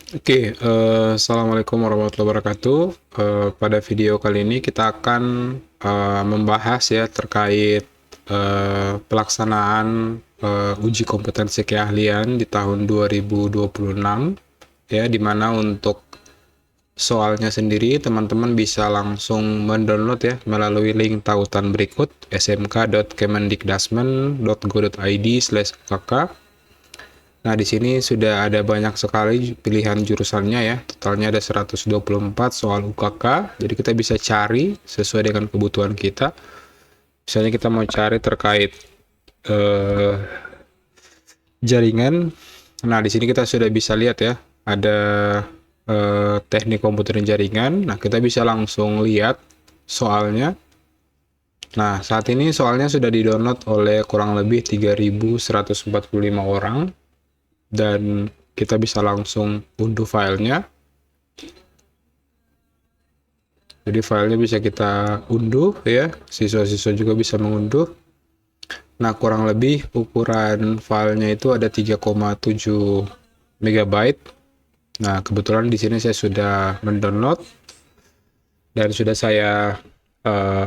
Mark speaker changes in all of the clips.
Speaker 1: Assalamualaikum warahmatullahi wabarakatuh. Pada video kali ini kita akan membahas ya terkait pelaksanaan uji kompetensi keahlian di tahun 2026 ya, di mana untuk soalnya sendiri teman-teman bisa langsung mendownload ya melalui link tautan berikut smk.kemendikdasmen.go.id/ukk. Nah, di sini sudah ada banyak sekali pilihan jurusannya ya. Totalnya ada 124 soal UKK. Jadi kita bisa cari sesuai dengan kebutuhan kita. Misalnya kita mau cari terkait eh, jaringan. Nah, di sini kita sudah bisa lihat ya, ada teknik komputer jaringan. Nah, kita bisa langsung lihat soalnya. Nah, saat ini soalnya sudah di-download oleh kurang lebih 3.145 orang. Dan kita bisa langsung unduh filenya. Jadi filenya bisa kita unduh ya, siswa-siswa juga bisa mengunduh. Nah, kurang lebih ukuran filenya itu ada 3,7 MB. Nah, kebetulan di sini saya sudah mendownload dan sudah saya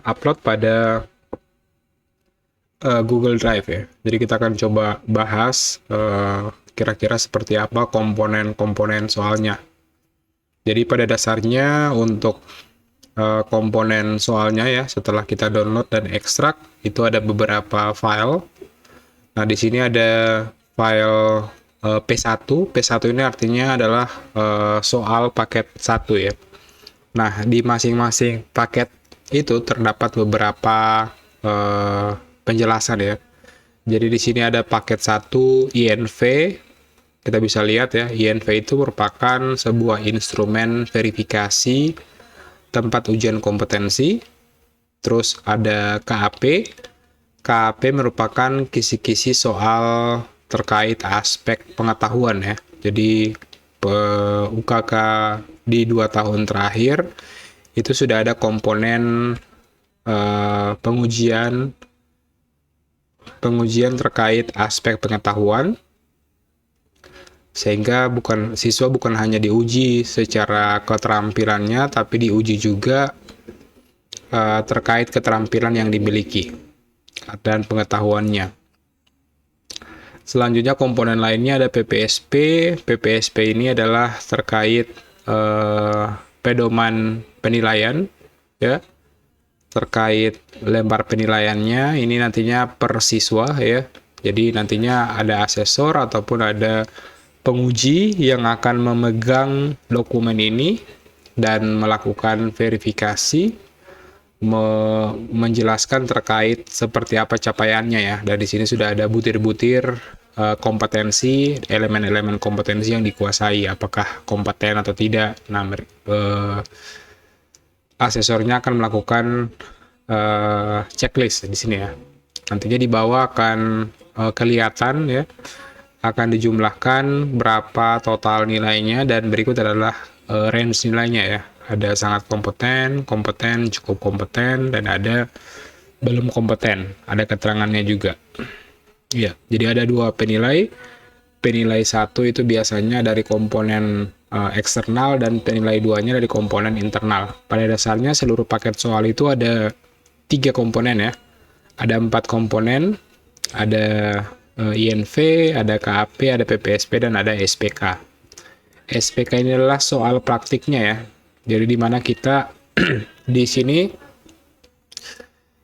Speaker 1: upload pada Google Drive ya. Jadi kita akan coba bahas kira-kira seperti apa komponen-komponen soalnya. Jadi pada dasarnya untuk komponen soalnya ya, setelah kita download dan ekstrak itu ada beberapa file. Nah, di sini ada file P1. P1 ini artinya adalah soal paket 1 ya. Nah, di masing-masing paket itu terdapat beberapa penjelasan ya. Jadi di sini ada paket 1 INV. Kita bisa lihat ya, INV itu merupakan sebuah instrumen verifikasi tempat ujian kompetensi. Terus ada KAP. KAP merupakan kisi-kisi soal terkait aspek pengetahuan ya. Jadi UKK di 2 tahun terakhir itu sudah ada komponen pengujian terkait aspek pengetahuan, sehingga siswa bukan hanya diuji secara keterampilannya, tapi diuji juga terkait keterampilan yang dimiliki dan pengetahuannya. Selanjutnya komponen lainnya ada PPSP. PPSP ini adalah terkait pedoman penilaian ya, terkait lembar penilaiannya. Ini nantinya per siswa ya. Jadi nantinya ada asesor ataupun ada penguji yang akan memegang dokumen ini dan melakukan verifikasi, menjelaskan terkait seperti apa capaiannya ya. Dan di sini sudah ada butir-butir kompetensi, elemen-elemen kompetensi yang dikuasai, apakah kompeten atau tidak. Nah, asesornya akan melakukan checklist di sini ya. Nantinya di bawah akan kelihatan ya, akan dijumlahkan berapa total nilainya, dan berikut adalah range nilainya ya. Ada sangat kompeten, kompeten, cukup kompeten, dan ada belum kompeten. Ada keterangannya juga. Iya, jadi ada dua penilai. Penilai 1 itu biasanya dari komponen eksternal dan penilai 2-nya dari komponen internal. Pada dasarnya seluruh paket soal itu ada 3 komponen ya. Ada 4 komponen, ada INV, ada KAP, ada PPSP, dan ada SPK. SPK ini adalah soal praktiknya ya. Jadi di mana kita di sini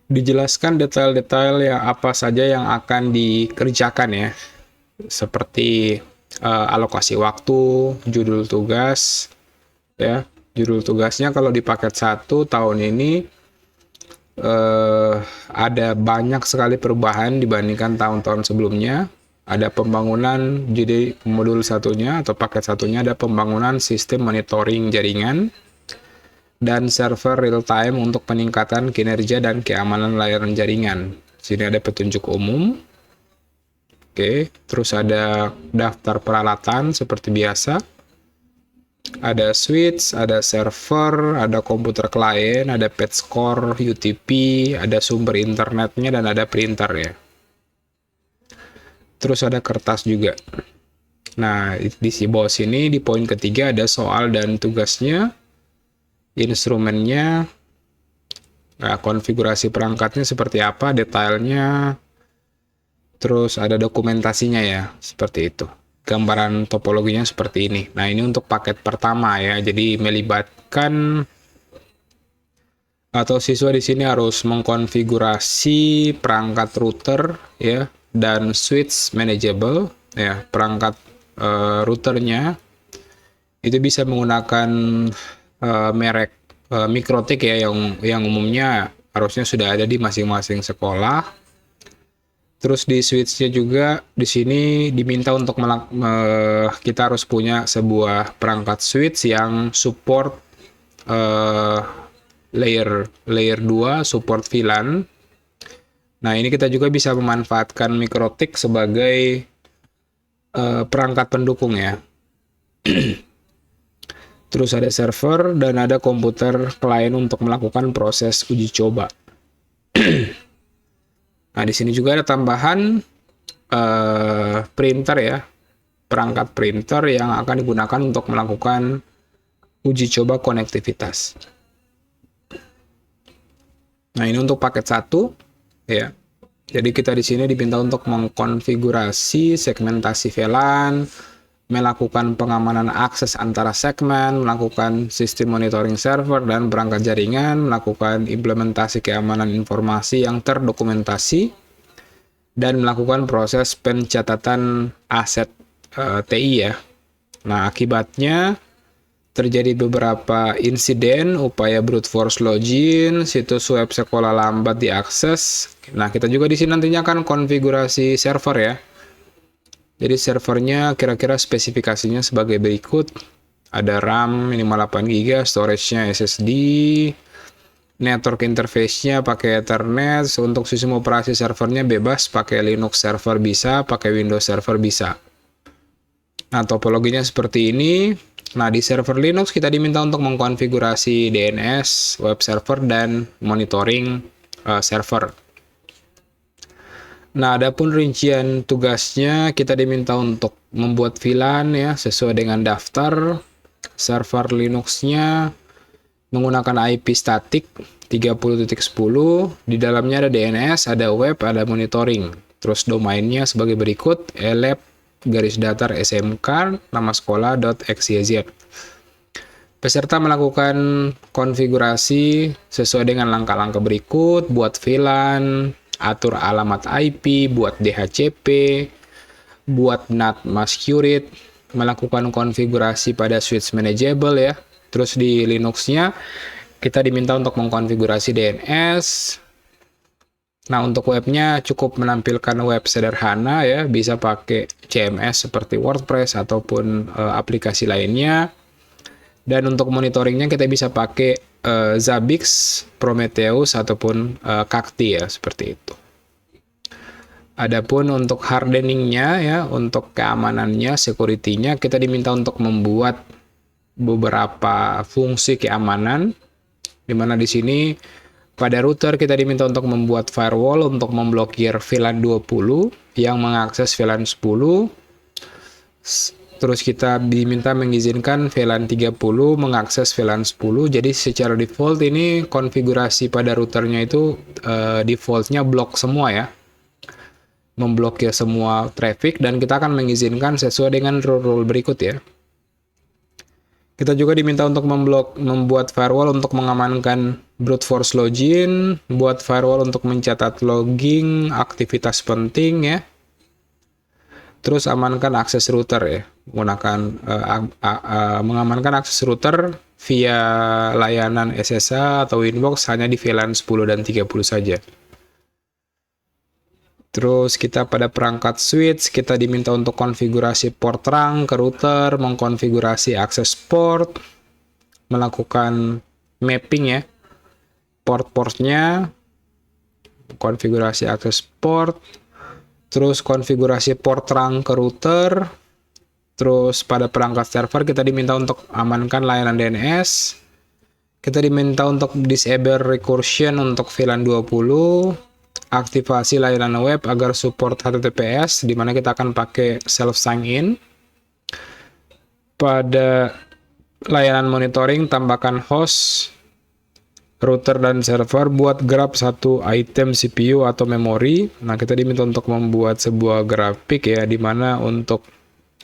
Speaker 1: dijelaskan detail-detail yang apa saja yang akan dikerjakan ya. Seperti alokasi waktu, judul tugas ya. Judul tugasnya kalau di paket 1 tahun ini ada banyak sekali perubahan dibandingkan tahun-tahun sebelumnya. Ada pembangunan, jadi modul satunya atau paket satunya ada pembangunan sistem monitoring jaringan dan server real time untuk peningkatan kinerja dan keamanan layanan jaringan. Sini ada petunjuk umum. Oke, terus ada daftar peralatan seperti biasa. Ada switch, ada server, ada komputer klien, ada page score, UTP, ada sumber internetnya, dan ada printer ya. Terus ada kertas juga. Nah, di bawah sini di poin ketiga ada soal dan tugasnya, instrumennya, nah, konfigurasi perangkatnya seperti apa, detailnya, terus ada dokumentasinya ya, seperti itu. Gambaran topologinya seperti ini. Nah, ini untuk paket pertama ya, jadi melibatkan atau siswa di sini harus mengkonfigurasi perangkat router ya dan switch manageable ya, perangkat routernya itu bisa menggunakan merek Mikrotik ya, yang umumnya harusnya sudah ada di masing-masing sekolah. Terus di switch-nya juga di sini diminta untuk kita harus punya sebuah perangkat switch yang support layer 2 support VLAN. Nah, ini kita juga bisa memanfaatkan Mikrotik sebagai perangkat pendukung ya. Terus ada server dan ada komputer klien untuk melakukan proses uji coba. Nah, di sini juga ada tambahan printer ya, perangkat printer yang akan digunakan untuk melakukan uji coba konektivitas. Nah, ini untuk paket 1 ya. Jadi kita di sini diminta untuk mengkonfigurasi segmentasi VLAN, melakukan pengamanan akses antara segmen, melakukan sistem monitoring server dan perangkat jaringan, melakukan implementasi keamanan informasi yang terdokumentasi, dan melakukan proses pencatatan aset TI ya. Nah, akibatnya terjadi beberapa insiden, upaya brute force login, situs web sekolah lambat diakses. Nah, kita juga di sini nantinya akan konfigurasi server ya. Jadi servernya kira-kira spesifikasinya sebagai berikut. Ada RAM minimal 8 GB, storage-nya SSD, network interface-nya pakai Ethernet, untuk sistem operasi servernya bebas, pakai Linux server bisa, pakai Windows server bisa. Nah, topologinya seperti ini. Nah, di server Linux kita diminta untuk mengkonfigurasi DNS, web server, dan monitoring server. Nah, adapun rincian tugasnya kita diminta untuk membuat VLAN ya sesuai dengan daftar. Server Linux-nya menggunakan IP statik 30.10. Di dalamnya ada DNS, ada web, ada monitoring. Terus domainnya sebagai berikut: eleb_smk nama sekolah.xyz. Peserta melakukan konfigurasi sesuai dengan langkah-langkah berikut: buat VLAN, atur alamat IP, buat DHCP, buat NAT mask QRIT, melakukan konfigurasi pada switch manageable ya. Terus di Linux-nya kita diminta untuk mengkonfigurasi DNS. Nah, untuk webnya cukup menampilkan web sederhana ya, bisa pakai CMS seperti WordPress ataupun aplikasi lainnya. Dan untuk monitoringnya kita bisa pakai Zabbix, Prometheus, ataupun Cacti ya, seperti itu. Adapun untuk hardeningnya ya, untuk keamanannya, security-nya, kita diminta untuk membuat beberapa fungsi keamanan, di mana di sini pada router kita diminta untuk membuat firewall untuk memblokir VLAN 20 yang mengakses VLAN 10. Terus kita diminta mengizinkan VLAN 30 mengakses VLAN 10. Jadi secara default ini konfigurasi pada routernya itu defaultnya blok semua ya, memblokir semua traffic, dan kita akan mengizinkan sesuai dengan rule berikut ya. Kita juga diminta untuk membuat firewall untuk mengamankan brute force login, buat firewall untuk mencatat logging aktivitas penting ya. Terus amankan akses router ya, menggunakan mengamankan akses router via layanan SSH atau inbox hanya di VLAN 10 dan 30 saja. Terus kita pada perangkat switch kita diminta untuk konfigurasi port terang ke router, mengkonfigurasi akses port, melakukan mapping ya port-portnya, konfigurasi akses port, terus konfigurasi port terang ke router. Terus pada perangkat server kita diminta untuk amankan layanan DNS. Kita diminta untuk disable recursion untuk VLAN 20, aktivasi layanan web agar support HTTPS, di mana kita akan pakai self sign in. pada layanan monitoring, tambahkan host, router, dan server, buat grab satu item CPU atau memori. Nah, kita diminta untuk membuat sebuah grafik ya, dimana untuk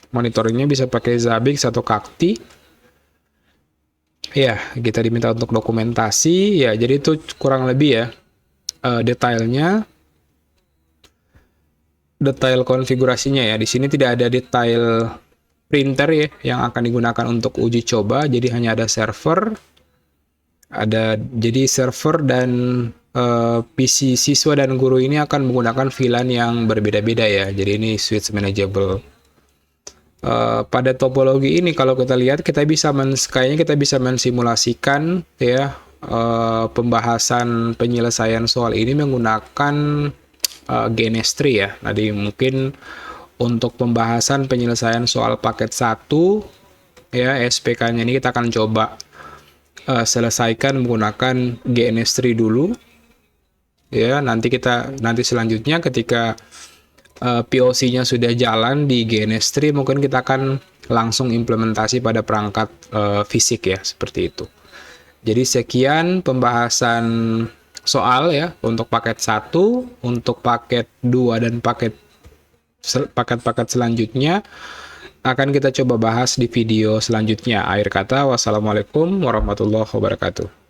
Speaker 1: monitoringnya bisa pakai Zabbix atau Cacti. Ya, kita diminta untuk dokumentasi. Ya, jadi itu kurang lebih ya detailnya, detail konfigurasinya ya. Di sini tidak ada detail printer ya yang akan digunakan untuk uji coba. Jadi hanya ada server. Jadi server dan PC siswa dan guru ini akan menggunakan VLAN yang berbeda-beda ya. Jadi ini switch manageable. Pada topologi ini kalau kita lihat kayaknya kita bisa mensimulasikan ya pembahasan penyelesaian soal ini menggunakan GNS3 ya. Tadi mungkin untuk pembahasan penyelesaian soal paket 1 ya, SPK-nya ini kita akan coba selesaikan menggunakan GNS3 dulu ya. Nanti selanjutnya ketika POC-nya sudah jalan di GNS3, mungkin kita akan langsung implementasi pada perangkat fisik ya, seperti itu. Jadi sekian pembahasan soal ya untuk paket 1, untuk paket 2 dan paket-paket selanjutnya akan kita coba bahas di video selanjutnya. Akhir kata, wassalamualaikum warahmatullahi wabarakatuh.